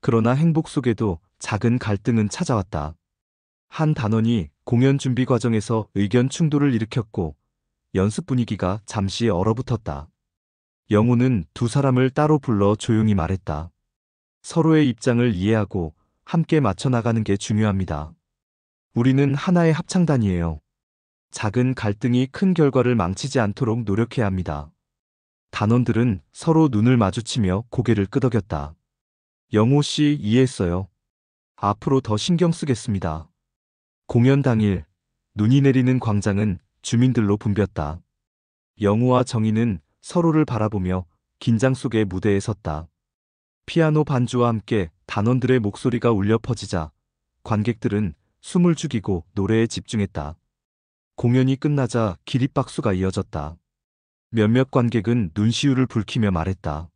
그러나 행복 속에도 작은 갈등은 찾아왔다. 한 단원이 공연 준비 과정에서 의견 충돌을 일으켰고 연습 분위기가 잠시 얼어붙었다. 영호는 두 사람을 따로 불러 조용히 말했다. 서로의 입장을 이해하고 함께 맞춰 나가는 게 중요합니다. 우리는 하나의 합창단이에요. 작은 갈등이 큰 결과를 망치지 않도록 노력해야 합니다. 단원들은 서로 눈을 마주치며 고개를 끄덕였다. 영호 씨 이해했어요. 앞으로 더 신경 쓰겠습니다. 공연 당일 눈이 내리는 광장은 주민들로 붐볐다. 영호와 정희는 서로를 바라보며 긴장 속에 무대에 섰다. 피아노 반주와 함께 단원들의 목소리가 울려 퍼지자 관객들은 숨을 죽이고 노래에 집중했다. 공연이 끝나자 기립박수가 이어졌다. 몇몇 관객은 눈시울을 붉히며 말했다.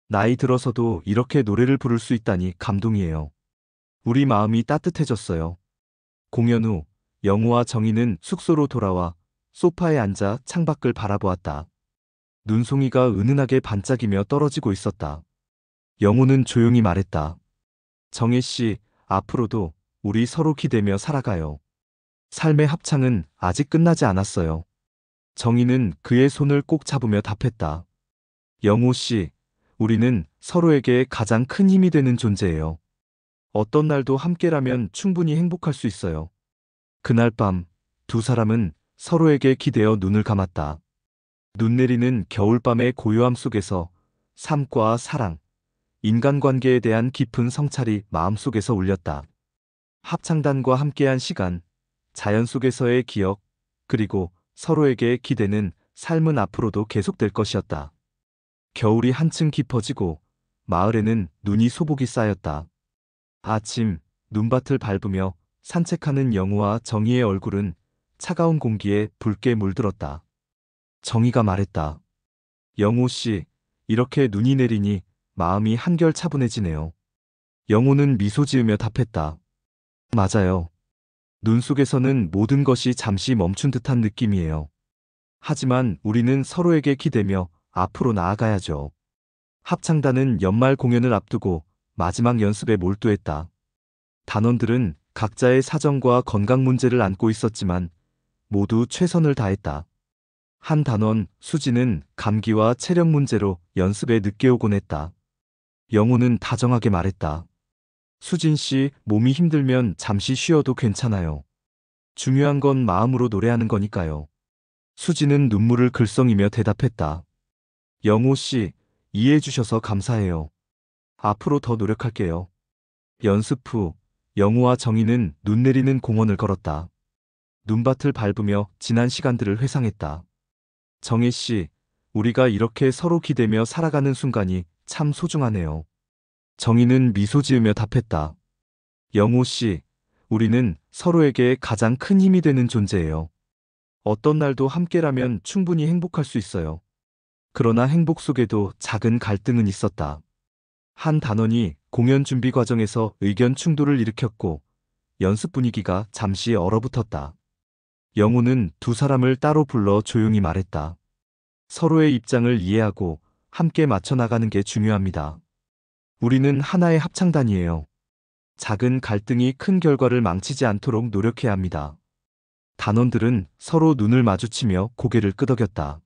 나이 들어서도 이렇게 노래를 부를 수 있다니 감동이에요. 우리 마음이 따뜻해졌어요. 공연 후 영호와 정희는 숙소로 돌아와 소파에 앉아 창밖을 바라보았다. 눈송이가 은은하게 반짝이며 떨어지고 있었다. 영호는 조용히 말했다. 정혜 씨, 앞으로도 우리 서로 기대며 살아가요. 삶의 합창은 아직 끝나지 않았어요. 정희는 그의 손을 꼭 잡으며 답했다. 영호 씨, 우리는 서로에게 가장 큰 힘이 되는 존재예요. 어떤 날도 함께라면 충분히 행복할 수 있어요. 그날 밤 두 사람은 서로에게 기대어 눈을 감았다. 눈 내리는 겨울밤의 고요함 속에서 삶과 사랑, 인간관계에 대한 깊은 성찰이 마음속에서 울렸다. 합창단과 함께한 시간, 자연 속에서의 기억, 그리고 서로에게 기대는 삶은 앞으로도 계속될 것이었다. 겨울이 한층 깊어지고 마을에는 눈이 소복이 쌓였다. 아침, 눈밭을 밟으며 산책하는 영우와 정희의 얼굴은 차가운 공기에 붉게 물들었다. 정희가 말했다. 영우 씨, 이렇게 눈이 내리니 마음이 한결 차분해지네요. 영우는 미소 지으며 답했다. 맞아요. 눈 속에서는 모든 것이 잠시 멈춘 듯한 느낌이에요. 하지만 우리는 서로에게 기대며 앞으로 나아가야죠. 합창단은 연말 공연을 앞두고 마지막 연습에 몰두했다. 단원들은 각자의 사정과 건강 문제를 안고 있었지만 모두 최선을 다했다. 한 단원, 수지는 감기와 체력 문제로 연습에 늦게 오곤 했다. 영호는 다정하게 말했다. 수진 씨, 몸이 힘들면 잠시 쉬어도 괜찮아요. 중요한 건 마음으로 노래하는 거니까요. 수지는 눈물을 글썽이며 대답했다. 영호 씨, 이해해 주셔서 감사해요. 앞으로 더 노력할게요. 연습 후 영호와 정희는 눈 내리는 공원을 걸었다. 눈밭을 밟으며 지난 시간들을 회상했다. 정혜 씨, 우리가 이렇게 서로 기대며 살아가는 순간이 참 소중하네요. 정희는 미소 지으며 답했다. 영호 씨, 우리는 서로에게 가장 큰 힘이 되는 존재예요. 어떤 날도 함께라면 충분히 행복할 수 있어요. 그러나 행복 속에도 작은 갈등은 있었다. 한 단원이 공연 준비 과정에서 의견 충돌을 일으켰고 연습 분위기가 잠시 얼어붙었다. 영호는 두 사람을 따로 불러 조용히 말했다. 서로의 입장을 이해하고 함께 맞춰 나가는 게 중요합니다. 우리는 하나의 합창단이에요. 작은 갈등이 큰 결과를 망치지 않도록 노력해야 합니다. 단원들은 서로 눈을 마주치며 고개를 끄덕였다.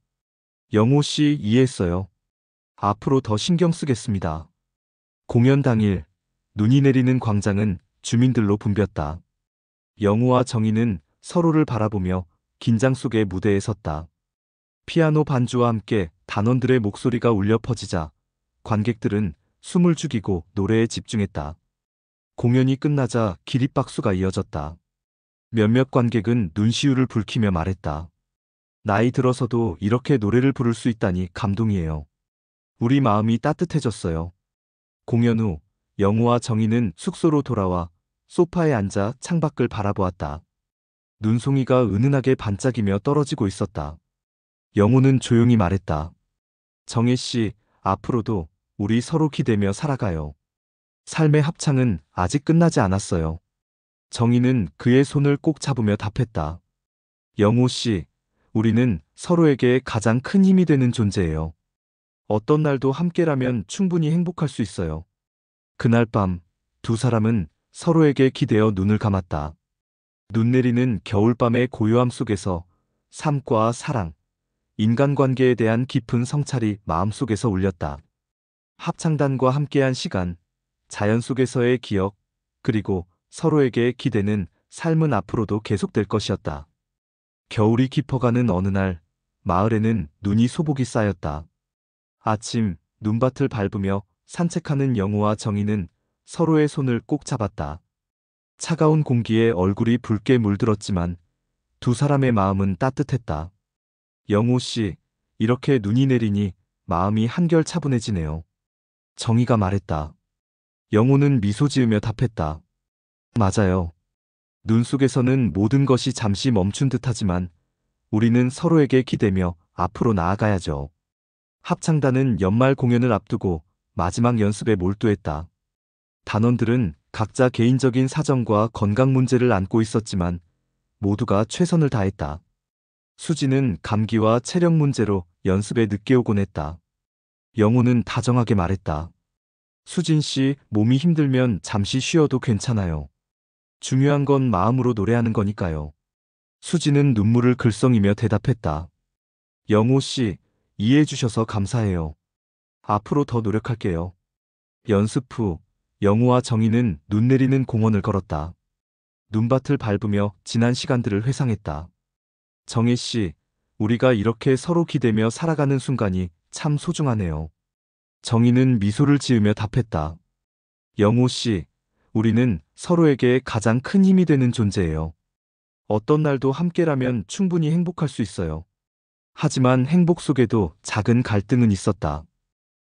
영호 씨 이해했어요. 앞으로 더 신경 쓰겠습니다. 공연 당일 눈이 내리는 광장은 주민들로 붐볐다. 영호와 정희는 서로를 바라보며 긴장 속의 무대에 섰다. 피아노 반주와 함께 단원들의 목소리가 울려 퍼지자 관객들은 숨을 죽이고 노래에 집중했다. 공연이 끝나자 기립박수가 이어졌다. 몇몇 관객은 눈시울을 붉히며 말했다. 나이 들어서도 이렇게 노래를 부를 수 있다니 감동이에요. 우리 마음이 따뜻해졌어요. 공연 후 영호와 정희는 숙소로 돌아와 소파에 앉아 창밖을 바라보았다. 눈송이가 은은하게 반짝이며 떨어지고 있었다. 영호는 조용히 말했다. 정혜 씨, 앞으로도 우리 서로 기대며 살아가요. 삶의 합창은 아직 끝나지 않았어요. 정희는 그의 손을 꼭 잡으며 답했다. 영호 씨, 우리는 서로에게 가장 큰 힘이 되는 존재예요. 어떤 날도 함께라면 충분히 행복할 수 있어요. 그날 밤 두 사람은 서로에게 기대어 눈을 감았다. 눈 내리는 겨울밤의 고요함 속에서 삶과 사랑, 인간관계에 대한 깊은 성찰이 마음속에서 울렸다. 합창단과 함께한 시간, 자연 속에서의 기억, 그리고 서로에게 기대는 삶은 앞으로도 계속될 것이었다. 겨울이 깊어가는 어느 날, 마을에는 눈이 소복이 쌓였다. 아침, 눈밭을 밟으며 산책하는 영우와 정희는 서로의 손을 꼭 잡았다. 차가운 공기에 얼굴이 붉게 물들었지만 두 사람의 마음은 따뜻했다. 영우 씨, 이렇게 눈이 내리니 마음이 한결 차분해지네요. 정희가 말했다. 영우는 미소 지으며 답했다. 맞아요. 눈 속에서는 모든 것이 잠시 멈춘 듯하지만 우리는 서로에게 기대며 앞으로 나아가야죠. 합창단은 연말 공연을 앞두고 마지막 연습에 몰두했다. 단원들은 각자 개인적인 사정과 건강 문제를 안고 있었지만 모두가 최선을 다했다. 수지는 감기와 체력 문제로 연습에 늦게 오곤 했다. 영호는 다정하게 말했다. 수진 씨, 몸이 힘들면 잠시 쉬어도 괜찮아요. 중요한 건 마음으로 노래하는 거니까요. 수지는 눈물을 글썽이며 대답했다. 영호 씨, 이해해 주셔서 감사해요. 앞으로 더 노력할게요. 연습 후 영호와 정희는 눈 내리는 공원을 걸었다. 눈밭을 밟으며 지난 시간들을 회상했다. 정희 씨, 우리가 이렇게 서로 기대며 살아가는 순간이 참 소중하네요. 정희는 미소를 지으며 답했다. 영호 씨, 우리는 서로에게 가장 큰 힘이 되는 존재예요. 어떤 날도 함께라면 충분히 행복할 수 있어요. 하지만 행복 속에도 작은 갈등은 있었다.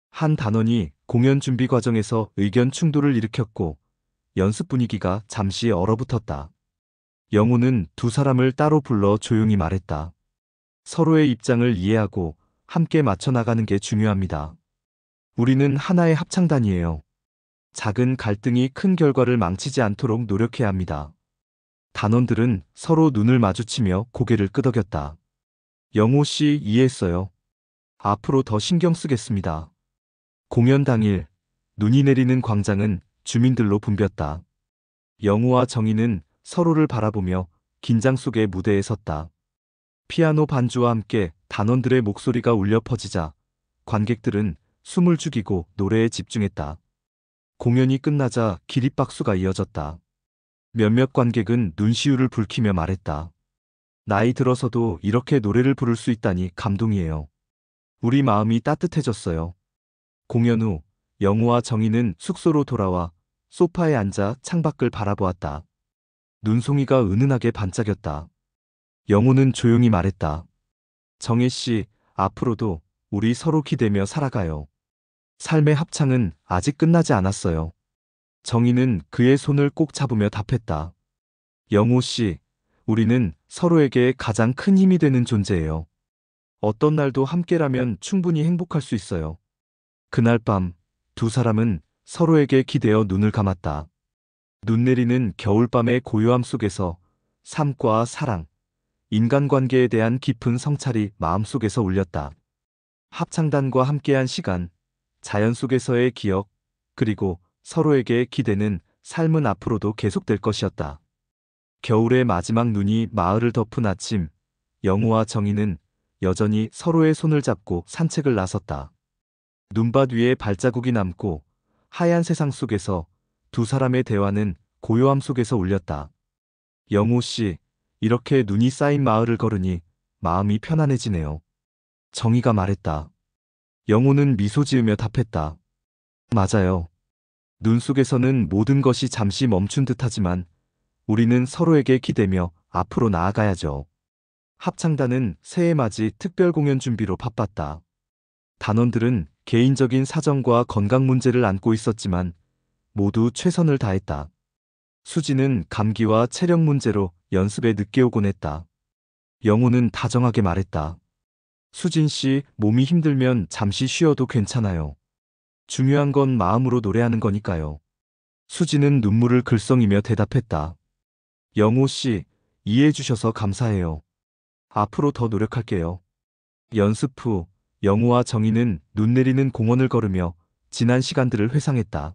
한 단원이 공연 준비 과정에서 의견 충돌을 일으켰고 연습 분위기가 잠시 얼어붙었다. 영우는 두 사람을 따로 불러 조용히 말했다. 서로의 입장을 이해하고 함께 맞춰 나가는 게 중요합니다. 우리는 하나의 합창단이에요. 작은 갈등이 큰 결과를 망치지 않도록 노력해야 합니다. 단원들은 서로 눈을 마주치며 고개를 끄덕였다. 영호 씨, 이해했어요. 앞으로 더 신경 쓰겠습니다. 공연 당일, 눈이 내리는 광장은 주민들로 붐볐다. 영우와 정희는 서로를 바라보며 긴장 속에 무대에 섰다. 피아노 반주와 함께 단원들의 목소리가 울려 퍼지자 관객들은 숨을 죽이고 노래에 집중했다. 공연이 끝나자 기립박수가 이어졌다. 몇몇 관객은 눈시울을 붉히며 말했다. 나이 들어서도 이렇게 노래를 부를 수 있다니 감동이에요. 우리 마음이 따뜻해졌어요. 공연 후 영우와 정희는 숙소로 돌아와 소파에 앉아 창밖을 바라보았다. 눈송이가 은은하게 반짝였다. 영우는 조용히 말했다. 정희 씨, 앞으로도 우리 서로 기대며 살아가요. 삶의 합창은 아직 끝나지 않았어요. 정희는 그의 손을 꼭 잡으며 답했다. 영우 씨, 우리는 서로에게 가장 큰 힘이 되는 존재예요. 어떤 날도 함께라면 충분히 행복할 수 있어요. 그날 밤 두 사람은 서로에게 기대어 눈을 감았다. 눈 내리는 겨울밤의 고요함 속에서 삶과 사랑, 인간관계에 대한 깊은 성찰이 마음속에서 울렸다. 합창단과 함께한 시간, 자연 속에서의 기억, 그리고 서로에게 기대는 삶은 앞으로도 계속될 것이었다. 겨울의 마지막 눈이 마을을 덮은 아침, 영우와 정희는 여전히 서로의 손을 잡고 산책을 나섰다. 눈밭 위에 발자국이 남고 하얀 세상 속에서 두 사람의 대화는 고요함 속에서 울렸다. 영우 씨, 이렇게 눈이 쌓인 마을을 걸으니 마음이 편안해지네요. 정희가 말했다. 영우는 미소 지으며 답했다. 맞아요. 눈 속에서는 모든 것이 잠시 멈춘 듯하지만 우리는 서로에게 기대며 앞으로 나아가야죠. 합창단은 새해 맞이 특별 공연 준비로 바빴다. 단원들은 개인적인 사정과 건강 문제를 안고 있었지만 모두 최선을 다했다. 수지는 감기와 체력 문제로 연습에 늦게 오곤 했다. 영우는 다정하게 말했다. 수진 씨, 몸이 힘들면 잠시 쉬어도 괜찮아요. 중요한 건 마음으로 노래하는 거니까요. 수지는 눈물을 글썽이며 대답했다. 영우 씨, 이해해 주셔서 감사해요. 앞으로 더 노력할게요. 연습 후 영우와 정희는 눈 내리는 공원을 걸으며 지난 시간들을 회상했다.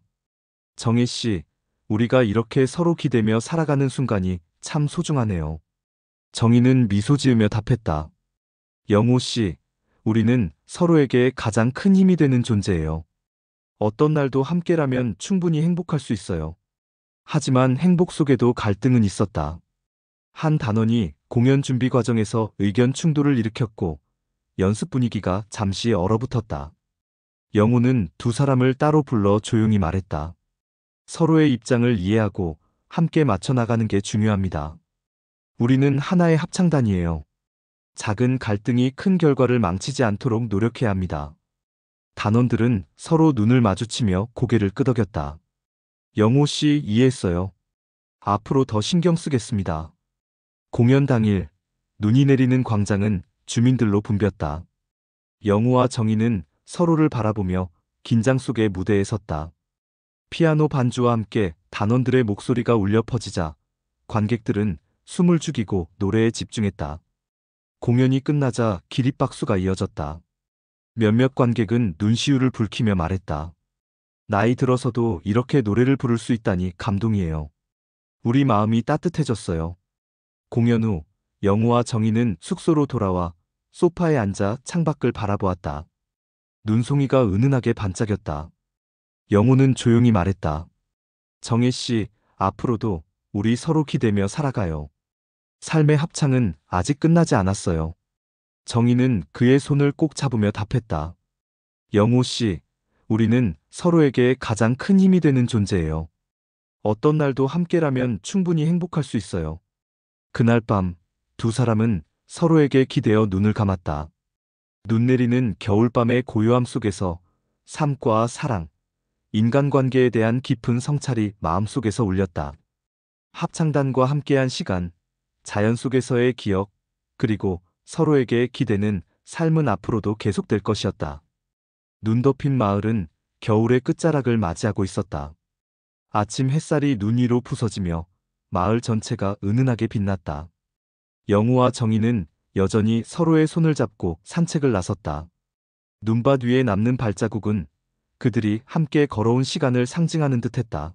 정혜 씨, 우리가 이렇게 서로 기대며 살아가는 순간이 참 소중하네요. 정희는 미소 지으며 답했다. 영호 씨, 우리는 서로에게 가장 큰 힘이 되는 존재예요. 어떤 날도 함께라면 충분히 행복할 수 있어요. 하지만 행복 속에도 갈등은 있었다. 한 단원이 공연 준비 과정에서 의견 충돌을 일으켰고 연습 분위기가 잠시 얼어붙었다. 영호는 두 사람을 따로 불러 조용히 말했다. 서로의 입장을 이해하고 함께 맞춰 나가는 게 중요합니다. 우리는 하나의 합창단이에요. 작은 갈등이 큰 결과를 망치지 않도록 노력해야 합니다. 단원들은 서로 눈을 마주치며 고개를 끄덕였다. 영호 씨 이해했어요. 앞으로 더 신경 쓰겠습니다. 공연 당일, 눈이 내리는 광장은 주민들로 붐볐다. 영호와 정희는 서로를 바라보며 긴장 속에 무대에 섰다. 피아노 반주와 함께 단원들의 목소리가 울려 퍼지자 관객들은 숨을 죽이고 노래에 집중했다. 공연이 끝나자 기립박수가 이어졌다. 몇몇 관객은 눈시울을 붉히며 말했다. 나이 들어서도 이렇게 노래를 부를 수 있다니 감동이에요. 우리 마음이 따뜻해졌어요. 공연 후 영호와 정희는 숙소로 돌아와 소파에 앉아 창밖을 바라보았다. 눈송이가 은은하게 반짝였다. 영호는 조용히 말했다. 정혜 씨, 앞으로도 우리 서로 기대며 살아가요. 삶의 합창은 아직 끝나지 않았어요. 정희는 그의 손을 꼭 잡으며 답했다. 영호 씨, 우리는 서로에게 가장 큰 힘이 되는 존재예요. 어떤 날도 함께라면 충분히 행복할 수 있어요. 그날 밤, 두 사람은 서로에게 기대어 눈을 감았다. 눈 내리는 겨울밤의 고요함 속에서 삶과 사랑, 인간관계에 대한 깊은 성찰이 마음속에서 울렸다. 합창단과 함께한 시간, 자연 속에서의 기억, 그리고 서로에게 기대는 삶은 앞으로도 계속될 것이었다. 눈 덮인 마을은 겨울의 끝자락을 맞이하고 있었다. 아침 햇살이 눈 위로 부서지며 마을 전체가 은은하게 빛났다. 영호와 정희는 여전히 서로의 손을 잡고 산책을 나섰다. 눈밭 위에 남는 발자국은 그들이 함께 걸어온 시간을 상징하는 듯했다.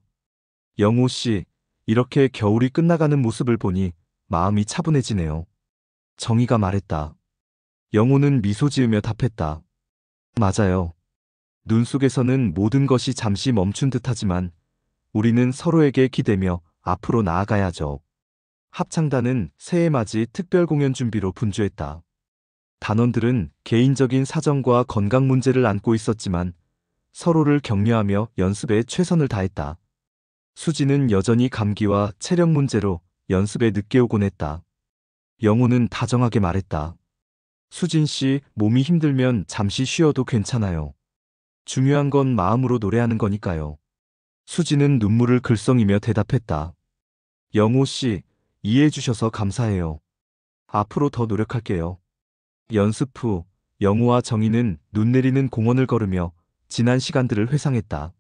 영호 씨, 이렇게 겨울이 끝나가는 모습을 보니 마음이 차분해지네요. 정희가 말했다. 영호는 미소 지으며 답했다. 맞아요. 눈 속에서는 모든 것이 잠시 멈춘 듯하지만 우리는 서로에게 기대며 앞으로 나아가야죠. 합창단은 새해 맞이 특별 공연 준비로 분주했다. 단원들은 개인적인 사정과 건강 문제를 안고 있었지만 서로를 격려하며 연습에 최선을 다했다. 수지는 여전히 감기와 체력 문제로 연습에 늦게 오곤 했다. 영호는 다정하게 말했다. 수진 씨, 몸이 힘들면 잠시 쉬어도 괜찮아요. 중요한 건 마음으로 노래하는 거니까요. 수지는 눈물을 글썽이며 대답했다. 영호 씨, 이해해 주셔서 감사해요. 앞으로 더 노력할게요. 연습 후 영호와 정희는 눈 내리는 공원을 걸으며 지난 시간들을 회상했다.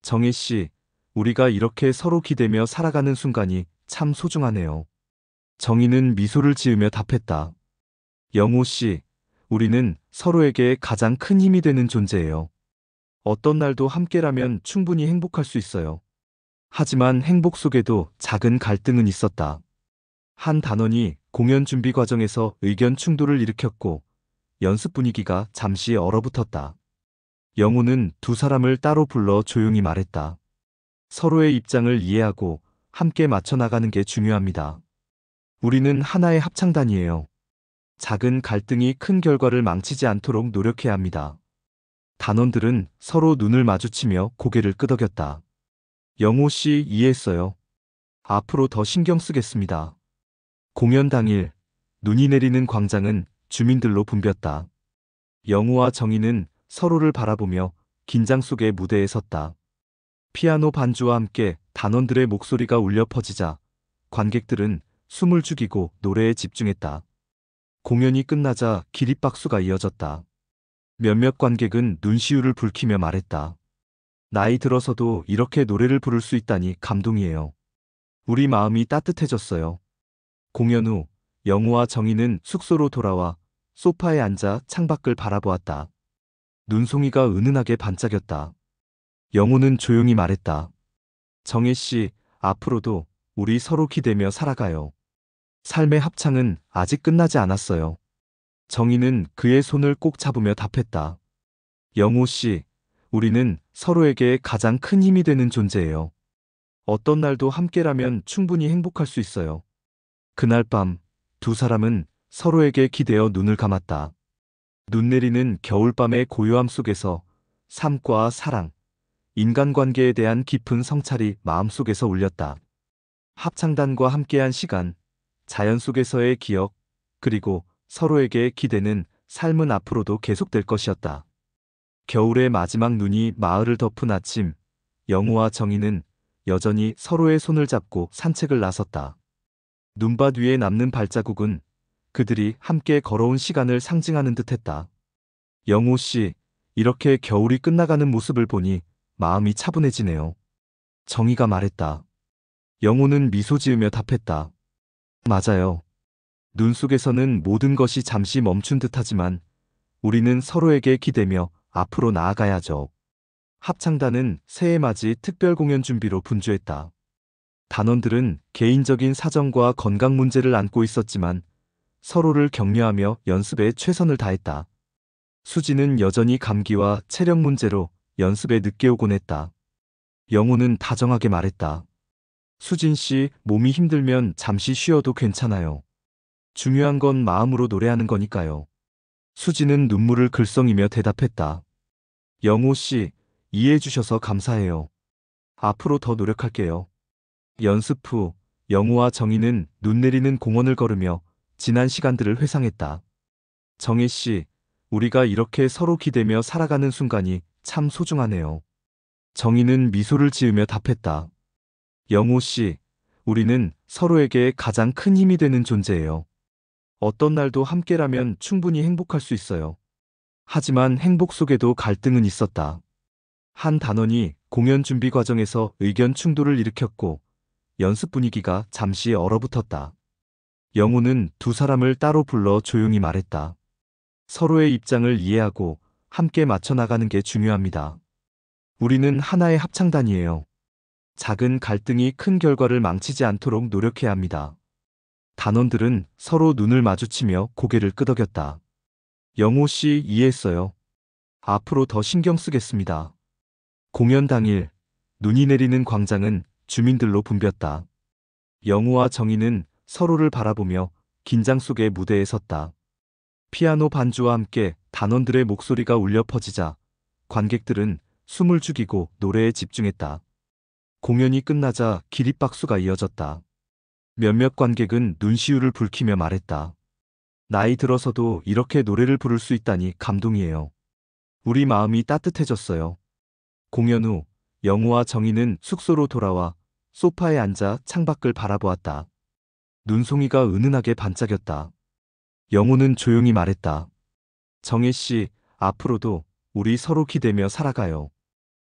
정혜 씨, 우리가 이렇게 서로 기대며 살아가는 순간이 참 소중하네요. 정희는 미소를 지으며 답했다. 영호 씨, 우리는 서로에게 가장 큰 힘이 되는 존재예요. 어떤 날도 함께라면 충분히 행복할 수 있어요. 하지만 행복 속에도 작은 갈등은 있었다. 한 단원이 공연 준비 과정에서 의견 충돌을 일으켰고 연습 분위기가 잠시 얼어붙었다. 영호는 두 사람을 따로 불러 조용히 말했다. 서로의 입장을 이해하고 함께 맞춰 나가는 게 중요합니다. 우리는 하나의 합창단이에요. 작은 갈등이 큰 결과를 망치지 않도록 노력해야 합니다. 단원들은 서로 눈을 마주치며 고개를 끄덕였다. 영호 씨 이해했어요. 앞으로 더 신경 쓰겠습니다. 공연 당일, 눈이 내리는 광장은 주민들로 붐볐다. 영호와 정희는 서로를 바라보며 긴장 속에 무대에 섰다. 피아노 반주와 함께 단원들의 목소리가 울려 퍼지자 관객들은 숨을 죽이고 노래에 집중했다. 공연이 끝나자 기립박수가 이어졌다. 몇몇 관객은 눈시울을 붉히며 말했다. 나이 들어서도 이렇게 노래를 부를 수 있다니 감동이에요. 우리 마음이 따뜻해졌어요. 공연 후 영호와 정희는 숙소로 돌아와 소파에 앉아 창밖을 바라보았다. 눈송이가 은은하게 반짝였다. 영호는 조용히 말했다. 정혜 씨, 앞으로도 우리 서로 기대며 살아가요. 삶의 합창은 아직 끝나지 않았어요. 정희는 그의 손을 꼭 잡으며 답했다. 영호 씨, 우리는 서로에게 가장 큰 힘이 되는 존재예요. 어떤 날도 함께라면 충분히 행복할 수 있어요. 그날 밤, 두 사람은 서로에게 기대어 눈을 감았다. 눈 내리는 겨울밤의 고요함 속에서 삶과 사랑, 인간관계에 대한 깊은 성찰이 마음속에서 울렸다. 합창단과 함께한 시간, 자연 속에서의 기억, 그리고 서로에게 기대는 삶은 앞으로도 계속될 것이었다. 겨울의 마지막 눈이 마을을 덮은 아침, 영호와 정희는 여전히 서로의 손을 잡고 산책을 나섰다. 눈밭 위에 남는 발자국은 그들이 함께 걸어온 시간을 상징하는 듯했다. 영호 씨, 이렇게 겨울이 끝나가는 모습을 보니 마음이 차분해지네요. 정희가 말했다. 영호는 미소 지으며 답했다. 맞아요. 눈 속에서는 모든 것이 잠시 멈춘 듯하지만 우리는 서로에게 기대며 앞으로 나아가야죠. 합창단은 새해 맞이 특별 공연 준비로 분주했다. 단원들은 개인적인 사정과 건강 문제를 안고 있었지만 서로를 격려하며 연습에 최선을 다했다. 수지는 여전히 감기와 체력 문제로 연습에 늦게 오곤 했다. 영호는 다정하게 말했다. 수진 씨, 몸이 힘들면 잠시 쉬어도 괜찮아요. 중요한 건 마음으로 노래하는 거니까요. 수지는 눈물을 글썽이며 대답했다. 영호 씨, 이해해 주셔서 감사해요. 앞으로 더 노력할게요. 연습 후 영호와 정희는 눈 내리는 공원을 걸으며 지난 시간들을 회상했다. 정혜 씨, 우리가 이렇게 서로 기대며 살아가는 순간이 참 소중하네요. 정희는 미소를 지으며 답했다. 영호 씨, 우리는 서로에게 가장 큰 힘이 되는 존재예요. 어떤 날도 함께라면 충분히 행복할 수 있어요. 하지만 행복 속에도 갈등은 있었다. 한 단원이 공연 준비 과정에서 의견 충돌을 일으켰고 연습 분위기가 잠시 얼어붙었다. 영호는 두 사람을 따로 불러 조용히 말했다. 서로의 입장을 이해하고 함께 맞춰 나가는 게 중요합니다. 우리는 하나의 합창단이에요. 작은 갈등이 큰 결과를 망치지 않도록 노력해야 합니다. 단원들은 서로 눈을 마주치며 고개를 끄덕였다. 영호 씨, 이해했어요. 앞으로 더 신경 쓰겠습니다. 공연 당일, 눈이 내리는 광장은 주민들로 붐볐다. 영호와 정희는 서로를 바라보며 긴장 속에 무대에 섰다. 피아노 반주와 함께 단원들의 목소리가 울려 퍼지자 관객들은 숨을 죽이고 노래에 집중했다. 공연이 끝나자 기립박수가 이어졌다. 몇몇 관객은 눈시울을 붉히며 말했다. 나이 들어서도 이렇게 노래를 부를 수 있다니 감동이에요. 우리 마음이 따뜻해졌어요. 공연 후 영호와 정희는 숙소로 돌아와 소파에 앉아 창밖을 바라보았다. 눈송이가 은은하게 반짝였다. 영호는 조용히 말했다. 정혜 씨, 앞으로도 우리 서로 기대며 살아가요.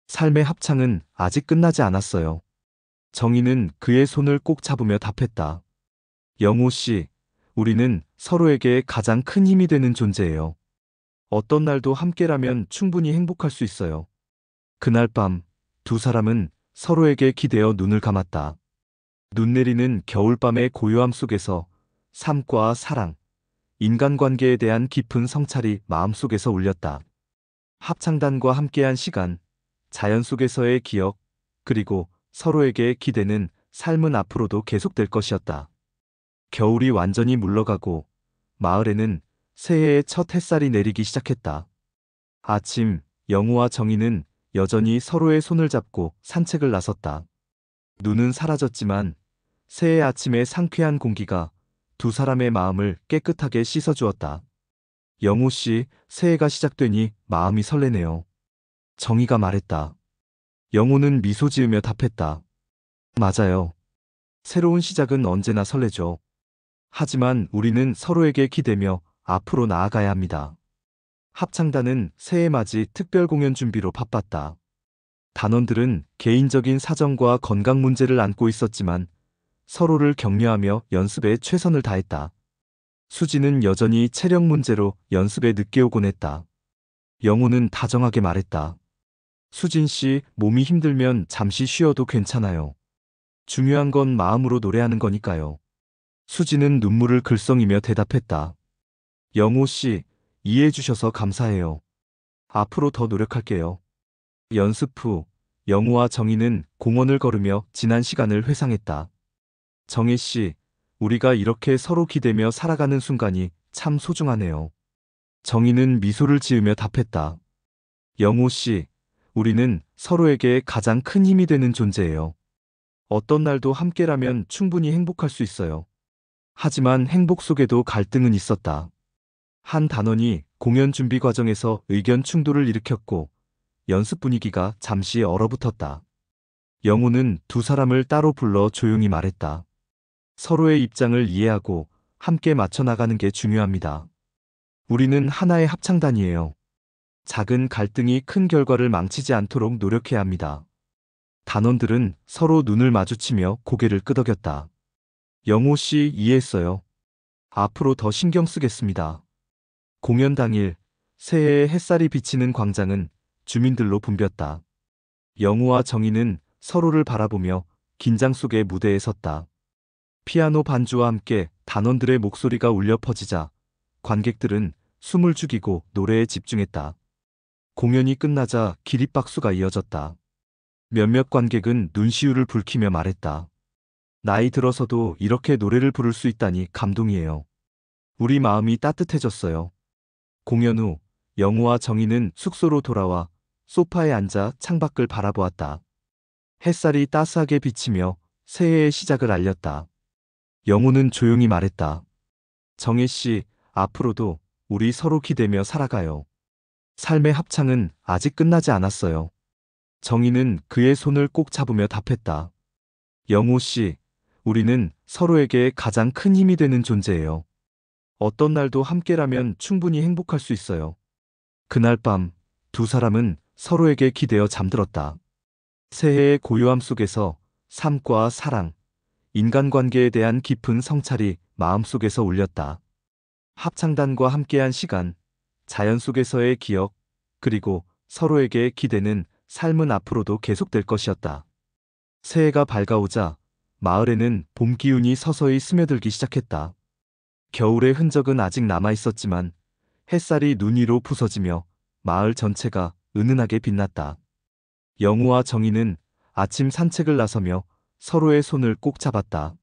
삶의 합창은 아직 끝나지 않았어요. 정희는 그의 손을 꼭 잡으며 답했다. 영호 씨, 우리는 서로에게 가장 큰 힘이 되는 존재예요. 어떤 날도 함께라면 충분히 행복할 수 있어요. 그날 밤, 두 사람은 서로에게 기대어 눈을 감았다. 눈 내리는 겨울밤의 고요함 속에서 삶과 사랑, 인간관계에 대한 깊은 성찰이 마음속에서 울렸다. 합창단과 함께한 시간, 자연 속에서의 기억, 그리고 서로에게 기대는 삶은 앞으로도 계속될 것이었다. 겨울이 완전히 물러가고 마을에는 새해의 첫 햇살이 내리기 시작했다. 아침, 영호와 정희는 여전히 서로의 손을 잡고 산책을 나섰다. 눈은 사라졌지만 새해 아침의 상쾌한 공기가 두 사람의 마음을 깨끗하게 씻어주었다. 영호 씨, 새해가 시작되니 마음이 설레네요. 정희가 말했다. 영호는 미소 지으며 답했다. 맞아요. 새로운 시작은 언제나 설레죠. 하지만 우리는 서로에게 기대며 앞으로 나아가야 합니다. 합창단은 새해 맞이 특별 공연 준비로 바빴다. 단원들은 개인적인 사정과 건강 문제를 안고 있었지만 서로를 격려하며 연습에 최선을 다했다. 수지는 여전히 체력 문제로 연습에 늦게 오곤 했다. 영호는 다정하게 말했다. 수진 씨, 몸이 힘들면 잠시 쉬어도 괜찮아요. 중요한 건 마음으로 노래하는 거니까요. 수진은 눈물을 글썽이며 대답했다. 영호 씨, 이해해 주셔서 감사해요. 앞으로 더 노력할게요. 연습 후, 영호와 정희는 공원을 걸으며 지난 시간을 회상했다. 정희 씨, 우리가 이렇게 서로 기대며 살아가는 순간이 참 소중하네요. 정희는 미소를 지으며 답했다. 영호 씨, 우리는 서로에게 가장 큰 힘이 되는 존재예요. 어떤 날도 함께라면 충분히 행복할 수 있어요. 하지만 행복 속에도 갈등은 있었다. 한 단원이 공연 준비 과정에서 의견 충돌을 일으켰고 연습 분위기가 잠시 얼어붙었다. 영호는 두 사람을 따로 불러 조용히 말했다. 서로의 입장을 이해하고 함께 맞춰 나가는 게 중요합니다. 우리는 하나의 합창단이에요. 작은 갈등이 큰 결과를 망치지 않도록 노력해야 합니다. 단원들은 서로 눈을 마주치며 고개를 끄덕였다. 영호 씨, 이해했어요. 앞으로 더 신경 쓰겠습니다. 공연 당일, 새해의 햇살이 비치는 광장은 주민들로 붐볐다. 영호와 정희는 서로를 바라보며 긴장 속에 무대에 섰다. 피아노 반주와 함께 단원들의 목소리가 울려 퍼지자 관객들은 숨을 죽이고 노래에 집중했다. 공연이 끝나자 기립박수가 이어졌다. 몇몇 관객은 눈시울을 붉히며 말했다. 나이 들어서도 이렇게 노래를 부를 수 있다니 감동이에요. 우리 마음이 따뜻해졌어요. 공연 후 영호와 정희는 숙소로 돌아와 소파에 앉아 창밖을 바라보았다. 햇살이 따스하게 비치며 새해의 시작을 알렸다. 영호는 조용히 말했다. 정희 씨, 앞으로도 우리 서로 기대며 살아가요. 삶의 합창은 아직 끝나지 않았어요. 정희는 그의 손을 꼭 잡으며 답했다. 영호 씨, 우리는 서로에게 가장 큰 힘이 되는 존재예요. 어떤 날도 함께라면 충분히 행복할 수 있어요. 그날 밤, 두 사람은 서로에게 기대어 잠들었다. 새해의 고요함 속에서 삶과 사랑, 인간관계에 대한 깊은 성찰이 마음속에서 울렸다. 합창단과 함께한 시간, 자연 속에서의 기억, 그리고 서로에게 기대는 삶은 앞으로도 계속될 것이었다. 새해가 밝아오자 마을에는 봄 기운이 서서히 스며들기 시작했다. 겨울의 흔적은 아직 남아 있었지만 햇살이 눈 위로 부서지며 마을 전체가 은은하게 빛났다. 영호와 정희는 아침 산책을 나서며 서로의 손을 꼭 잡았다.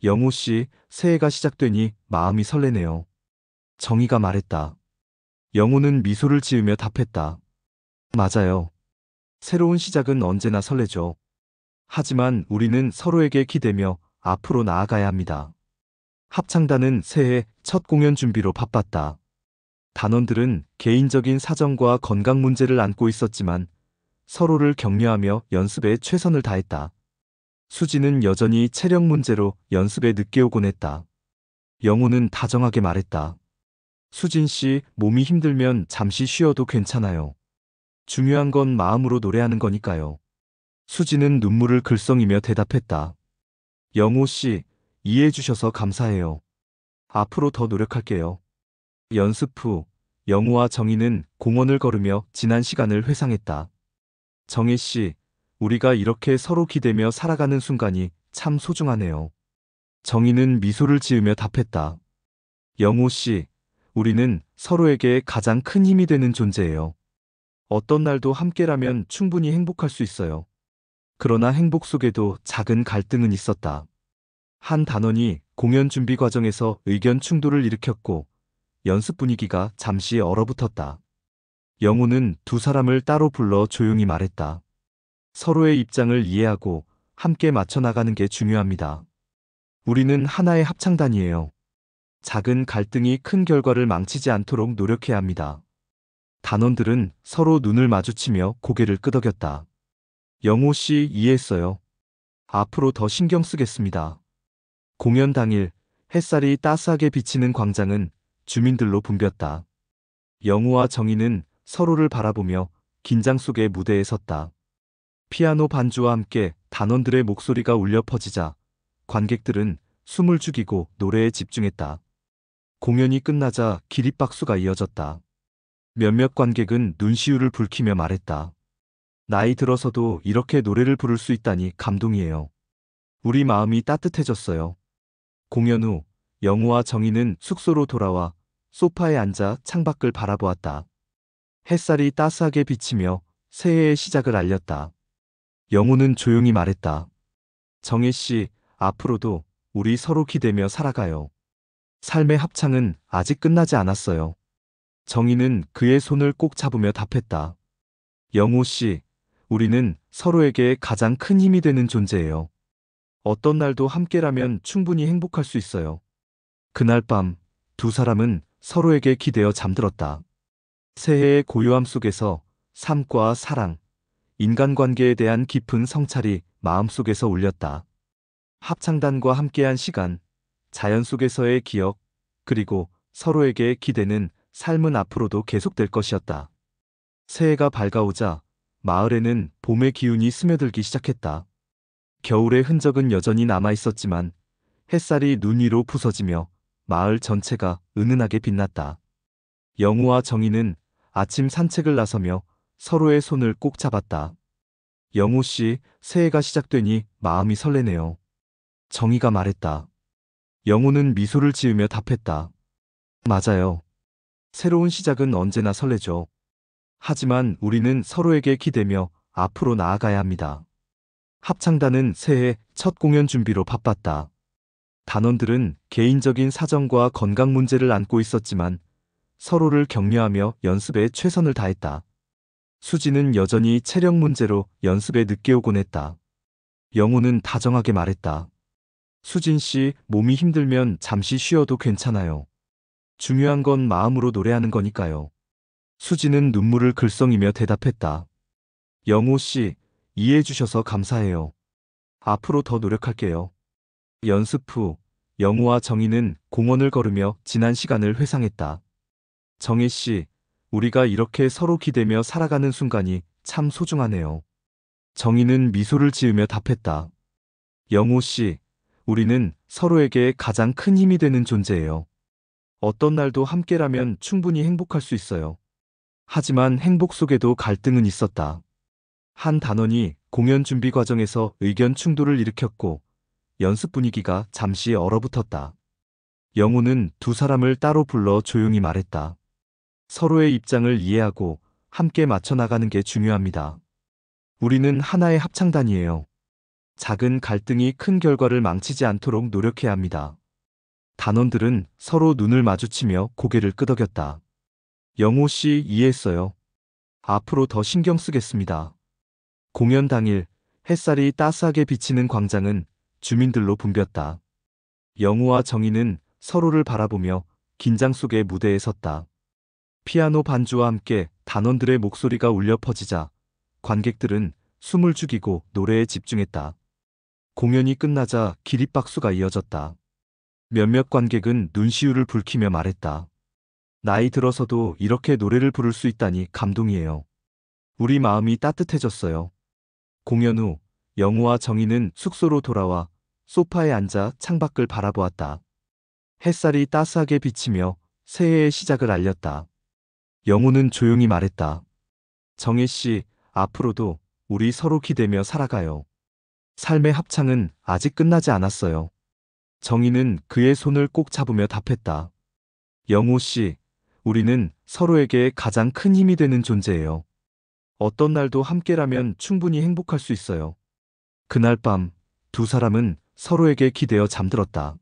영호 씨, 새해가 시작되니 마음이 설레네요. 정희가 말했다. 영호는 미소를 지으며 답했다. 맞아요. 새로운 시작은 언제나 설레죠. 하지만 우리는 서로에게 기대며 앞으로 나아가야 합니다. 합창단은 새해 첫 공연 준비로 바빴다. 단원들은 개인적인 사정과 건강 문제를 안고 있었지만 서로를 격려하며 연습에 최선을 다했다. 수지는 여전히 체력 문제로 연습에 늦게 오곤 했다. 영호는 다정하게 말했다. 수진 씨, 몸이 힘들면 잠시 쉬어도 괜찮아요. 중요한 건 마음으로 노래하는 거니까요. 수지는 눈물을 글썽이며 대답했다. 영호 씨, 이해해 주셔서 감사해요. 앞으로 더 노력할게요. 연습 후, 영호와 정희는 공원을 걸으며 지난 시간을 회상했다. 정희 씨, 우리가 이렇게 서로 기대며 살아가는 순간이 참 소중하네요. 정희는 미소를 지으며 답했다. 영호 씨, 우리는 서로에게 가장 큰 힘이 되는 존재예요. 어떤 날도 함께라면 충분히 행복할 수 있어요. 그러나 행복 속에도 작은 갈등은 있었다. 한 단원이 공연 준비 과정에서 의견 충돌을 일으켰고 연습 분위기가 잠시 얼어붙었다. 영호는 두 사람을 따로 불러 조용히 말했다. 서로의 입장을 이해하고 함께 맞춰 나가는 게 중요합니다. 우리는 하나의 합창단이에요. 작은 갈등이 큰 결과를 망치지 않도록 노력해야 합니다. 단원들은 서로 눈을 마주치며 고개를 끄덕였다. 영호 씨, 이해했어요. 앞으로 더 신경 쓰겠습니다. 공연 당일, 햇살이 따스하게 비치는 광장은 주민들로 붐볐다. 영호와 정희는 서로를 바라보며 긴장 속의 무대에 섰다. 피아노 반주와 함께 단원들의 목소리가 울려 퍼지자 관객들은 숨을 죽이고 노래에 집중했다. 공연이 끝나자 기립박수가 이어졌다. 몇몇 관객은 눈시울을 붉히며 말했다. 나이 들어서도 이렇게 노래를 부를 수 있다니 감동이에요. 우리 마음이 따뜻해졌어요. 공연 후 영우와 정희는 숙소로 돌아와 소파에 앉아 창밖을 바라보았다. 햇살이 따스하게 비치며 새해의 시작을 알렸다. 영우는 조용히 말했다. 정혜 씨, 앞으로도 우리 서로 기대며 살아가요. 삶의 합창은 아직 끝나지 않았어요. 정희는 그의 손을 꼭 잡으며 답했다. 영우 씨, 우리는 서로에게 가장 큰 힘이 되는 존재예요. 어떤 날도 함께라면 충분히 행복할 수 있어요. 그날 밤, 두 사람은 서로에게 기대어 잠들었다. 새해의 고요함 속에서 삶과 사랑, 인간관계에 대한 깊은 성찰이 마음속에서 울렸다. 합창단과 함께한 시간, 자연 속에서의 기억, 그리고 서로에게 기대는 삶은 앞으로도 계속될 것이었다. 새해가 밝아오자 마을에는 봄의 기운이 스며들기 시작했다. 겨울의 흔적은 여전히 남아 있었지만 햇살이 눈 위로 부서지며 마을 전체가 은은하게 빛났다. 영우와 정희는 아침 산책을 나서며 서로의 손을 꼭 잡았다. 영우 씨, 새해가 시작되니 마음이 설레네요. 정희가 말했다. 영우는 미소를 지으며 답했다. 맞아요. 새로운 시작은 언제나 설레죠. 하지만 우리는 서로에게 기대며 앞으로 나아가야 합니다. 합창단은 새해 첫 공연 준비로 바빴다. 단원들은 개인적인 사정과 건강 문제를 안고 있었지만 서로를 격려하며 연습에 최선을 다했다. 수지는 여전히 체력 문제로 연습에 늦게 오곤 했다. 영우는 다정하게 말했다. 수진 씨, 몸이 힘들면 잠시 쉬어도 괜찮아요. 중요한 건 마음으로 노래하는 거니까요. 수지는 눈물을 글썽이며 대답했다. 영우 씨, 이해해 주셔서 감사해요. 앞으로 더 노력할게요. 연습 후 영우와 정희는 공원을 걸으며 지난 시간을 회상했다. 정희 씨, 우리가 이렇게 서로 기대며 살아가는 순간이 참 소중하네요. 정희는 미소를 지으며 답했다. 영우 씨, 우리는 서로에게 가장 큰 힘이 되는 존재예요. 어떤 날도 함께라면 충분히 행복할 수 있어요. 하지만 행복 속에도 갈등은 있었다. 한 단원이 공연 준비 과정에서 의견 충돌을 일으켰고 연습 분위기가 잠시 얼어붙었다. 영우는 두 사람을 따로 불러 조용히 말했다. 서로의 입장을 이해하고 함께 맞춰나가는 게 중요합니다. 우리는 하나의 합창단이에요. 작은 갈등이 큰 결과를 망치지 않도록 노력해야 합니다. 단원들은 서로 눈을 마주치며 고개를 끄덕였다. 영호 씨, 이해했어요. 앞으로 더 신경 쓰겠습니다. 공연 당일 햇살이 따스하게 비치는 광장은 주민들로 붐볐다. 영우와 정희는 서로를 바라보며 긴장 속에 무대에 섰다. 피아노 반주와 함께 단원들의 목소리가 울려 퍼지자 관객들은 숨을 죽이고 노래에 집중했다. 공연이 끝나자 기립박수가 이어졌다. 몇몇 관객은 눈시울을 붉히며 말했다. 나이 들어서도 이렇게 노래를 부를 수 있다니 감동이에요. 우리 마음이 따뜻해졌어요. 공연 후 영우와 정희는 숙소로 돌아와 소파에 앉아 창밖을 바라보았다. 햇살이 따스하게 비치며 새해의 시작을 알렸다. 영우는 조용히 말했다. 정혜 씨, 앞으로도 우리 서로 기대며 살아가요. 삶의 합창은 아직 끝나지 않았어요. 정희는 그의 손을 꼭 잡으며 답했다. 영우 씨, 우리는 서로에게 가장 큰 힘이 되는 존재예요. 어떤 날도 함께라면 충분히 행복할 수 있어요. 그날 밤, 두 사람은 서로에게 기대어 잠들었다.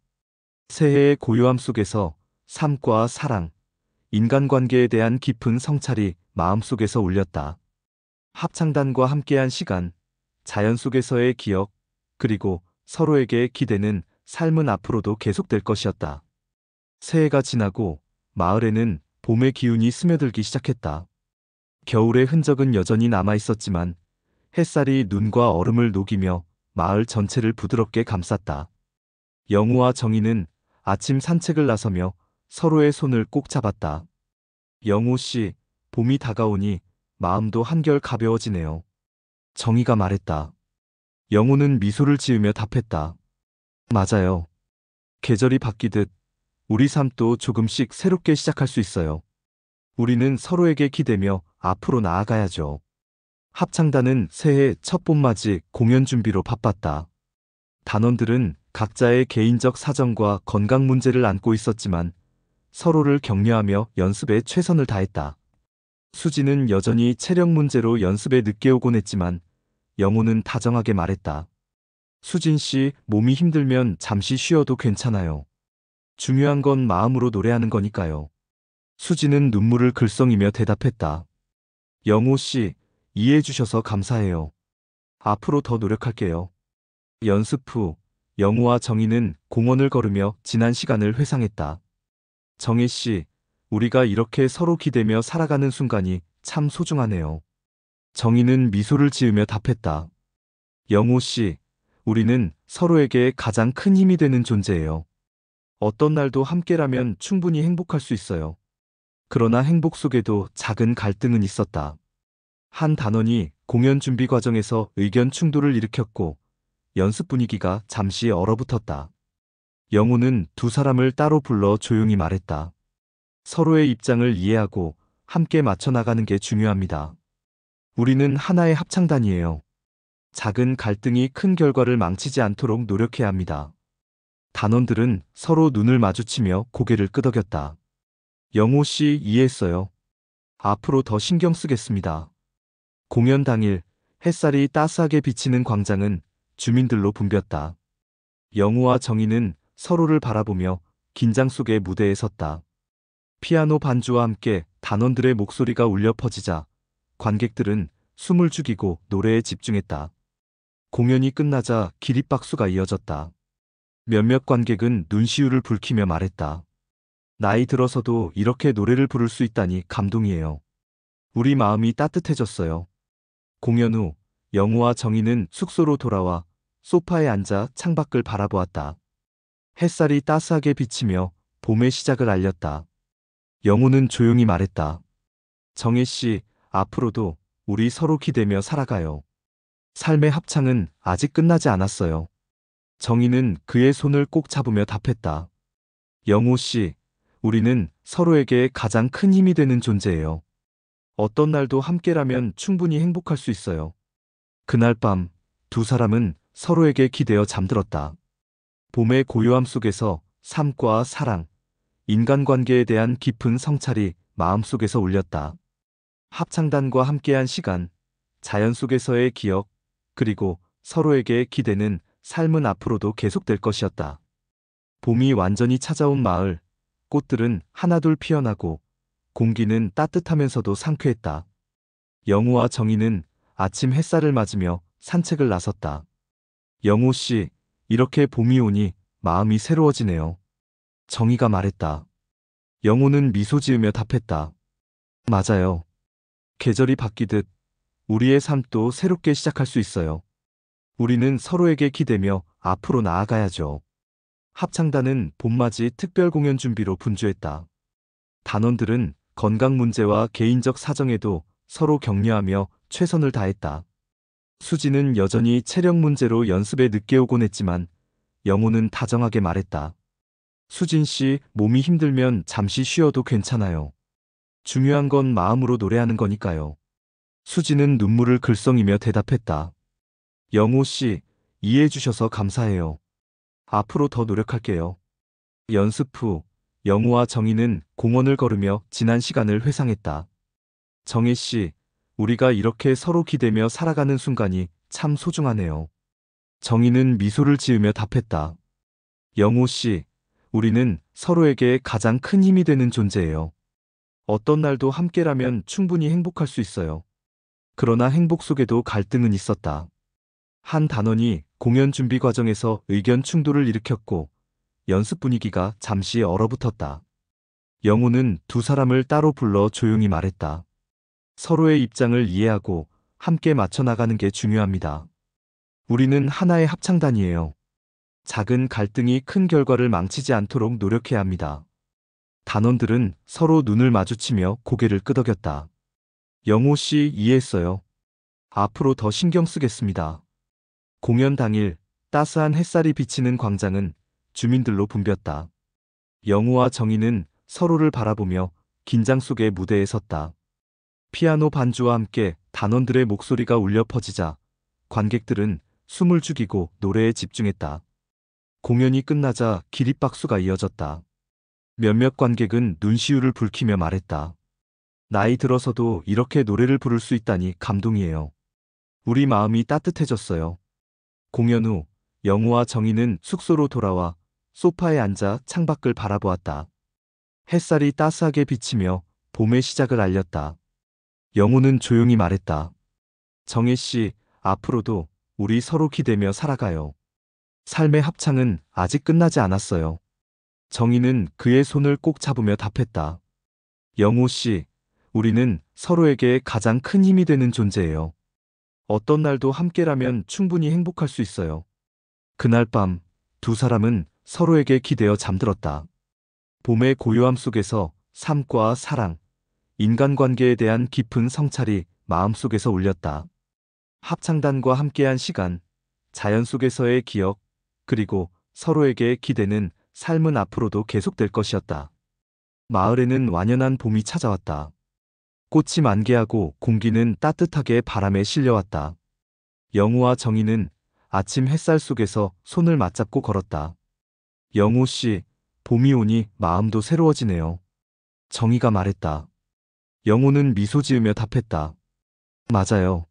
새해의 고요함 속에서 삶과 사랑, 인간관계에 대한 깊은 성찰이 마음속에서 울렸다. 합창단과 함께한 시간, 자연 속에서의 기억, 그리고 서로에게 기대는 삶은 앞으로도 계속될 것이었다. 새해가 지나고 마을에는 봄의 기운이 스며들기 시작했다. 겨울의 흔적은 여전히 남아 있었지만 햇살이 눈과 얼음을 녹이며 마을 전체를 부드럽게 감쌌다. 영우와 정희는 아침 산책을 나서며 서로의 손을 꼭 잡았다. 영우 씨, 봄이 다가오니 마음도 한결 가벼워지네요. 정희가 말했다. 영우는 미소를 지으며 답했다. 맞아요. 계절이 바뀌듯 우리 삶도 조금씩 새롭게 시작할 수 있어요. 우리는 서로에게 기대며 앞으로 나아가야죠. 합창단은 새해 첫 봄맞이 공연 준비로 바빴다. 단원들은 각자의 개인적 사정과 건강 문제를 안고 있었지만 서로를 격려하며 연습에 최선을 다했다. 수지는 여전히 체력 문제로 연습에 늦게 오곤 했지만 영호는 다정하게 말했다. 수진 씨, 몸이 힘들면 잠시 쉬어도 괜찮아요. 중요한 건 마음으로 노래하는 거니까요. 수지는 눈물을 글썽이며 대답했다. 영호 씨, 이해해 주셔서 감사해요. 앞으로 더 노력할게요. 연습 후 영호와 정희는 공원을 걸으며 지난 시간을 회상했다. 정혜 씨, 우리가 이렇게 서로 기대며 살아가는 순간이 참 소중하네요. 정희는 미소를 지으며 답했다. 영호 씨, 우리는 서로에게 가장 큰 힘이 되는 존재예요. 어떤 날도 함께라면 충분히 행복할 수 있어요. 그러나 행복 속에도 작은 갈등은 있었다. 한 단원이 공연 준비 과정에서 의견 충돌을 일으켰고 연습 분위기가 잠시 얼어붙었다. 영호는 두 사람을 따로 불러 조용히 말했다. 서로의 입장을 이해하고 함께 맞춰 나가는 게 중요합니다. 우리는 하나의 합창단이에요. 작은 갈등이 큰 결과를 망치지 않도록 노력해야 합니다. 단원들은 서로 눈을 마주치며 고개를 끄덕였다. 영호 씨, 이해했어요. 앞으로 더 신경 쓰겠습니다. 공연 당일 햇살이 따스하게 비치는 광장은 주민들로 붐볐다. 영호와 정희는 서로를 바라보며 긴장 속에 무대에 섰다. 피아노 반주와 함께 단원들의 목소리가 울려 퍼지자 관객들은 숨을 죽이고 노래에 집중했다. 공연이 끝나자 기립박수가 이어졌다. 몇몇 관객은 눈시울을 붉히며 말했다. 나이 들어서도 이렇게 노래를 부를 수 있다니 감동이에요. 우리 마음이 따뜻해졌어요. 공연 후 영호와 정희는 숙소로 돌아와 소파에 앉아 창밖을 바라보았다. 햇살이 따스하게 비치며 봄의 시작을 알렸다. 영호는 조용히 말했다. 정혜 씨, 앞으로도 우리 서로 기대며 살아가요. 삶의 합창은 아직 끝나지 않았어요. 정희는 그의 손을 꼭 잡으며 답했다. 영호 씨, 우리는 서로에게 가장 큰 힘이 되는 존재예요. 어떤 날도 함께라면 충분히 행복할 수 있어요. 그날 밤 두 사람은 서로에게 기대어 잠들었다. 봄의 고요함 속에서 삶과 사랑, 인간관계에 대한 깊은 성찰이 마음속에서 울렸다. 합창단과 함께한 시간, 자연 속에서의 기억, 그리고 서로에게 기대는 삶은 앞으로도 계속될 것이었다. 봄이 완전히 찾아온 마을, 꽃들은 하나둘 피어나고 공기는 따뜻하면서도 상쾌했다. 영호와 정희는 아침 햇살을 맞으며 산책을 나섰다. 영호 씨, 이렇게 봄이 오니 마음이 새로워지네요. 정희가 말했다. 영호는 미소 지으며 답했다. 맞아요. 계절이 바뀌듯 우리의 삶도 새롭게 시작할 수 있어요. 우리는 서로에게 기대며 앞으로 나아가야죠. 합창단은 봄맞이 특별 공연 준비로 분주했다. 단원들은 건강 문제와 개인적 사정에도 서로 격려하며 최선을 다했다. 수지는 여전히 체력 문제로 연습에 늦게 오곤 했지만 영호는 다정하게 말했다. 수진 씨, 몸이 힘들면 잠시 쉬어도 괜찮아요. 중요한 건 마음으로 노래하는 거니까요. 수지는 눈물을 글썽이며 대답했다. 영호 씨, 이해해 주셔서 감사해요. 앞으로 더 노력할게요. 연습 후 영호와 정희는 공원을 걸으며 지난 시간을 회상했다. 정혜 씨, 우리가 이렇게 서로 기대며 살아가는 순간이 참 소중하네요. 정희는 미소를 지으며 답했다. 영호 씨, 우리는 서로에게 가장 큰 힘이 되는 존재예요. 어떤 날도 함께라면 충분히 행복할 수 있어요. 그러나 행복 속에도 갈등은 있었다. 한 단원이 공연 준비 과정에서 의견 충돌을 일으켰고 연습 분위기가 잠시 얼어붙었다. 영호는 두 사람을 따로 불러 조용히 말했다. 서로의 입장을 이해하고 함께 맞춰 나가는 게 중요합니다. 우리는 하나의 합창단이에요. 작은 갈등이 큰 결과를 망치지 않도록 노력해야 합니다. 단원들은 서로 눈을 마주치며 고개를 끄덕였다. 영호 씨, 이해했어요. 앞으로 더 신경 쓰겠습니다. 공연 당일 따스한 햇살이 비치는 광장은 주민들로 붐볐다. 영호와 정희는 서로를 바라보며 긴장 속의 무대에 섰다. 피아노 반주와 함께 단원들의 목소리가 울려 퍼지자 관객들은 숨을 죽이고 노래에 집중했다. 공연이 끝나자 기립박수가 이어졌다. 몇몇 관객은 눈시울을 붉히며 말했다. 나이 들어서도 이렇게 노래를 부를 수 있다니 감동이에요. 우리 마음이 따뜻해졌어요. 공연 후 영우와 정희는 숙소로 돌아와 소파에 앉아 창밖을 바라보았다. 햇살이 따스하게 비치며 봄의 시작을 알렸다. 영우는 조용히 말했다. 정혜 씨, 앞으로도 우리 서로 기대며 살아가요. 삶의 합창은 아직 끝나지 않았어요. 정희는 그의 손을 꼭 잡으며 답했다. 영우 씨, 우리는 서로에게 가장 큰 힘이 되는 존재예요. 어떤 날도 함께라면 충분히 행복할 수 있어요. 그날 밤 두 사람은 서로에게 기대어 잠들었다. 봄의 고요함 속에서 삶과 사랑, 인간관계에 대한 깊은 성찰이 마음속에서 울렸다. 합창단과 함께한 시간, 자연 속에서의 기억, 그리고 서로에게 기대는 삶은 앞으로도 계속될 것이었다. 마을에는 완연한 봄이 찾아왔다. 꽃이 만개하고 공기는 따뜻하게 바람에 실려왔다. 영우와 정희는 아침 햇살 속에서 손을 맞잡고 걸었다. 영우 씨, 봄이 오니 마음도 새로워지네요. 정희가 말했다. 영우는 미소 지으며 답했다. 맞아요.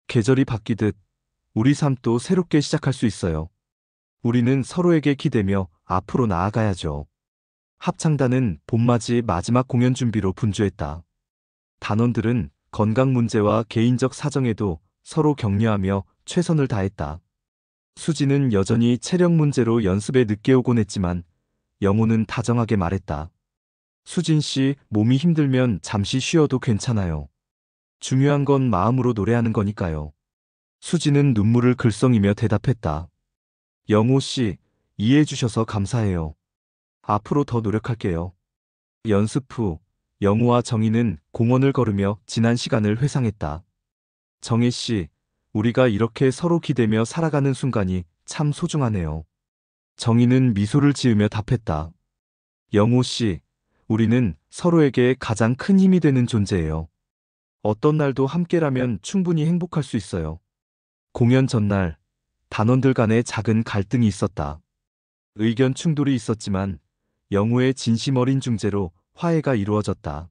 계절이 바뀌듯 우리 삶도 새롭게 시작할 수 있어요. 우리는 서로에게 기대며 앞으로 나아가야죠. 합창단은 봄맞이 마지막 공연 준비로 분주했다. 단원들은 건강 문제와 개인적 사정에도 서로 격려하며 최선을 다했다. 수지는 여전히 체력 문제로 연습에 늦게 오곤 했지만 영우는 다정하게 말했다. 수진 씨, 몸이 힘들면 잠시 쉬어도 괜찮아요. 중요한 건 마음으로 노래하는 거니까요. 수지는 눈물을 글썽이며 대답했다. 영우 씨, 이해해 주셔서 감사해요. 앞으로 더 노력할게요. 연습 후 영우와 정희는 공원을 걸으며 지난 시간을 회상했다. 정혜 씨, 우리가 이렇게 서로 기대며 살아가는 순간이 참 소중하네요. 정희는 미소를 지으며 답했다. 영우 씨, 우리는 서로에게 가장 큰 힘이 되는 존재예요. 어떤 날도 함께라면 충분히 행복할 수 있어요. 공연 전날, 단원들 간에 작은 갈등이 있었다. 의견 충돌이 있었지만 영우의 진심 어린 중재로 화해가 이루어졌다.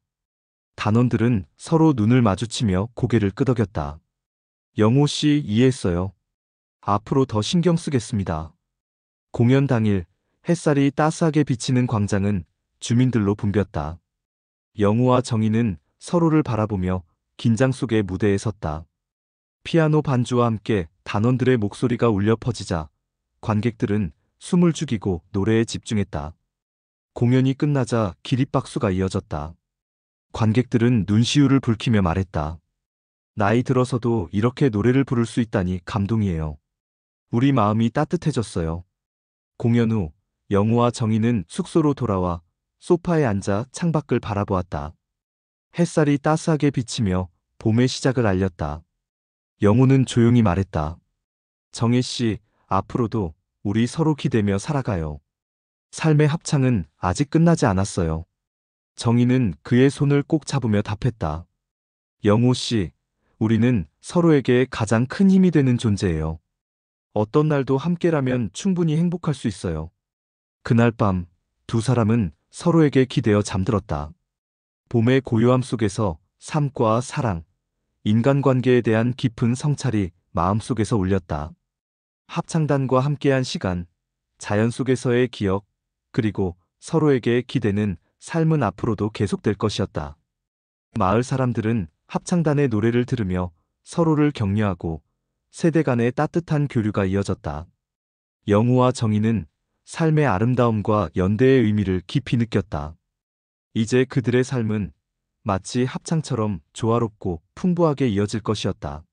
단원들은 서로 눈을 마주치며 고개를 끄덕였다. 영우 씨, 이해했어요. 앞으로 더 신경 쓰겠습니다. 공연 당일 햇살이 따스하게 비치는 광장은 주민들로 붐볐다. 영우와 정희는 서로를 바라보며 긴장 속의 무대에 섰다. 피아노 반주와 함께 단원들의 목소리가 울려 퍼지자 관객들은 숨을 죽이고 노래에 집중했다. 공연이 끝나자 기립박수가 이어졌다. 관객들은 눈시울을 붉히며 말했다. 나이 들어서도 이렇게 노래를 부를 수 있다니 감동이에요. 우리 마음이 따뜻해졌어요. 공연 후 영우와 정희는 숙소로 돌아와 소파에 앉아 창밖을 바라보았다. 햇살이 따스하게 비치며 봄의 시작을 알렸다. 영우는 조용히 말했다. 정혜 씨, 앞으로도 우리 서로 기대며 살아가요. 삶의 합창은 아직 끝나지 않았어요. 정희는 그의 손을 꼭 잡으며 답했다. 영우 씨, 우리는 서로에게 가장 큰 힘이 되는 존재예요. 어떤 날도 함께라면 충분히 행복할 수 있어요. 그날 밤 두 사람은 서로에게 기대어 잠들었다. 봄의 고요함 속에서 삶과 사랑, 인간관계에 대한 깊은 성찰이 마음속에서 울렸다. 합창단과 함께한 시간, 자연 속에서의 기억, 그리고 서로에게 기대는 삶은 앞으로도 계속될 것이었다. 마을 사람들은 합창단의 노래를 들으며 서로를 격려하고 세대 간의 따뜻한 교류가 이어졌다. 영우와 정희는 삶의 아름다움과 연대의 의미를 깊이 느꼈다. 이제 그들의 삶은 마치 합창처럼 조화롭고 풍부하게 이어질 것이었다.